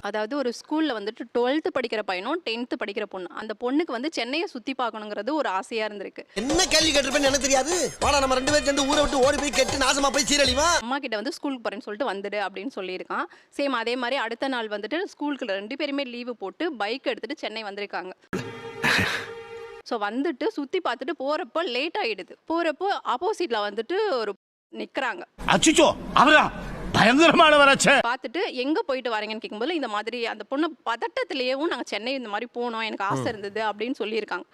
அதாவது ஒரு ஸ்கூல்ல வந்துட்டு 12th படிக்கிற பையனும் 10th படிக்கிற பொண்ணு, அந்த பொண்ணுக்கு வந்து சென்னையை சுத்தி பார்க்கணுங்கிறது ஒரு ஆசையா இருந்திருக்கு. என்ன கேள்வி கேட்டிருப்பேன்னு எனக்கு தெரியாது. வாடா நம்ம 2 பேரும் சேர்ந்து ஊரை விட்டு ஓடி போய் கெட்டு நாசமா போய் சீரழிவா. அம்மா கிட்ட வந்து ஸ்கூலுக்கு போறேன்னு சொல்லிட்டு வந்துடு அப்படின்னு சொல்லியிருக்கான். சேம் அதே மாதிரி அடுத்த நாள் வந்துட்டு ஸ்கூலுக்கு 2 பேருமே லீவு போட்டு பைக் எடுத்துட்டு சென்னை வந்திருக்காங்க. ஸோ வந்துட்டு சுத்தி பார்த்துட்டு போறப்போ லேட் ஆயிடுது. போறப்போ ஆப்போசிட்ல வந்துட்டு ஒரு நிக்கிறாங்க. அச்சச்சோ அவரா பயங்கரமானவராச்சே. பார்த்துட்டு எங்க போயிட்டு வரீங்கன்னு கேட்கும்போது இந்த மாதிரி அந்த பொண்ணு பதட்டத்திலேயும் நாங்க சென்னை இந்த மாதிரி போனோம், எனக்கு ஆசை இருந்தது அப்படின்னு சொல்லியிருக்காங்க.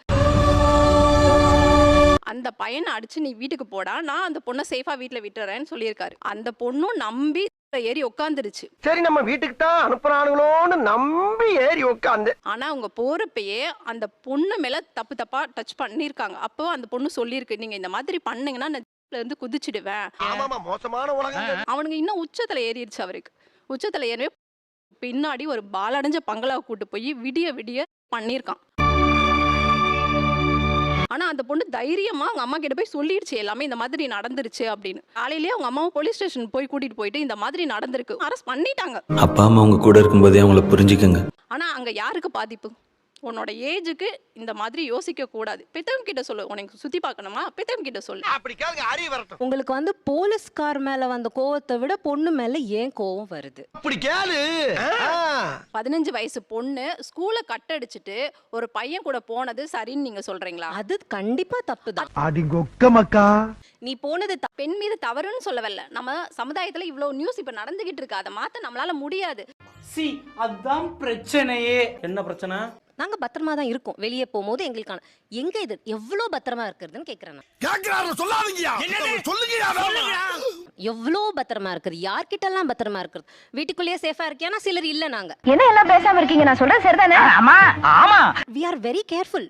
அந்த பையனை அடிச்சு நீ வீட்டுக்கு போடா, நான் அந்த பொண்ணை சேஃபா வீட்டுல விட்டுறேன்னு சொல்லியிருக்காரு. அந்த பொண்ணும் நம்பி ஏறி உட்காந்துருச்சு. சரி நம்ம வீட்டுக்கு தான் அனுப்புறானுங்களோன்னு நம்பி ஏறி உட்காந்து. ஆனா அவங்க போறப்பயே அந்த பொண்ணு மேல தப்பு தப்பா டச் பண்ணிருக்காங்க. அப்போ அந்த பொண்ணு சொல்லியிருக்கு, நீங்க இந்த மாதிரி பண்ணீங்கன்னா நான் இருந்து குதிச்சிடுவேன். ஆமாமா மோசமான உலகம். அவனுக்கு இன்னும் உச்சத்துல ஏறிடுச்சு. அவருக்கு உச்சத்துல ஏறவே பின்னாடி ஒரு பாலடைஞ்ச பங்களாவை கூட்டு போய் விடிய விடிய பண்ணிருக்கான். ஆனா அந்த பொண்ணு தைரியமா அவங்க அம்மா கிட்ட போய் சொல்லிடுச்சு எல்லாமே இந்த மாதிரி நடந்துருச்சு அப்படின்னு. காலையிலேயே அவங்க அம்மாவும் போலீஸ் ஸ்டேஷன் போய் கூட்டிட்டு போயிட்டு இந்த மாதிரி நடந்திருக்கு அரெஸ்ட் பண்ணிட்டாங்க. அப்பா அம்மா உங்க கூட இருக்கும்போதே அவங்கள புரிஞ்சுக்கங்க. ஆனா அங்க யாருக்கு பாதிப்பு? உன்னோட ஏஜுக்கு இந்த மாதிரி யோசிக்க கூடாது. பெத்தவங்க கிட்ட சொல்லு, உனக்கு சுத்தி பார்க்கணுமா பெத்தவங்க கிட்ட சொல்லு. அப்படி கேளுங்க அறிவு வரட்டும். உங்களுக்கு வந்து போலீஸ்கார் மேல வந்த கோவத்தை விட பொண்ணு மேல ஏன் கோவம் வருது? அப்படி கேளு. 15 வயசு பொண்ணு ஸ்கூலை கட்டடிச்சிட்டு ஒரு பையன் கூட போனது சரின்னு நீங்க சொல்றீங்களா? அது கண்டிப்பா தப்புதான். அடி கொக்க மக்கா. நீ போனது பெண் மீது தவறுன்னு சொல்லவல்ல. நம்ம சமுதாயத்துல இவ்வளவு நியூஸ் இப்ப நடந்துகிட்டு இருக்கு. அதை மாத்த நம்மளால முடியாது. அதான் பிரச்சனையே. என்ன பிரச்சனை? நாங்க பத்திரமா தான் இருக்கோம். வெளியே போகும்போது எங்களுக்கான எங்க இது எவ்வளவு பத்திரமா இருக்கிறதுன்னு கேக்குறேன். கேக்குறாரு சொல்லாதீங்கயா. சொல்லுங்கயா. எவ்வளவு பத்திரமா இருக்குது, யார்கிட்ட எல்லாம் பத்திரமா இருக்குது. வீட்டுக்குள்ளேயே சேஃபா இருக்கியானா சிலர் இல்ல. நாங்க என்ன எல்லாம் பேசாம இருக்கீங்க? நான் சொல்றேன் சரிதானே? ஆமா ஆமா. we are very careful.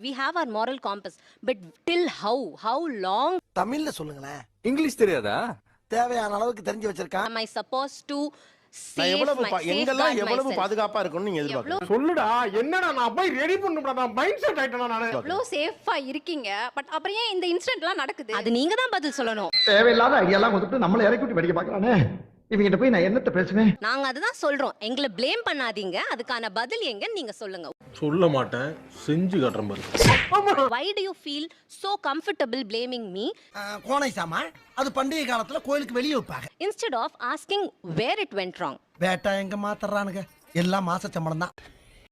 we have our moral compass, but till how long தமிழ்ல சொல்லுங்களேன். இங்கிலீஷ் தெரியாதா? தேவையான அளவுக்கு தெரிஞ்சு வச்சிருக்கான். am I supposed to நான் எங்கெல்லாம் எவ்வளவு பாதுகாப்பா இருக்கணும்னு நீங்க எதிர்பார்க்கறீங்க? சொல்லுடா என்னடா நான் போய் ரெடி பண்ணுடா. நான் மைண்ட் செட் ஆயிட்டேனா நானு. எவ்வளவு சேஃபா இருக்கீங்க, பட் அப்புறம் ஏன் இந்த இன்சிடென்ட்லாம் நடக்குது? அது நீங்க தான் பதில் சொல்லணும். தேவையில்லாத ஐடியா எல்லாம் கொடுத்துட்டு நம்மள இறக்கி விட்டு வெடிக்க பார்க்கறானே. இவங்கிட்ட போய் நான் என்னத்த பேசுவேன்? நாங்க அதுதான் சொல்றோம். எங்களை ப்ளேம் பண்ணாதீங்க. அதுக்கான பதில் எங்கன்னு நீங்க சொல்லுங்க. சொல்ல மாட்டேன், செஞ்சு காட்டுறேன் பாரு. Why do you feel so comfortable blaming me Konai சாமா அது பண்டிகை காலத்துல கோயிலுக்கு வெளிய வைப்பாங்க. instead of asking where it went wrong? பேட்டா எங்க மாத்தறானுங்க? எல்லாம் மாச சம்பளம் தான்.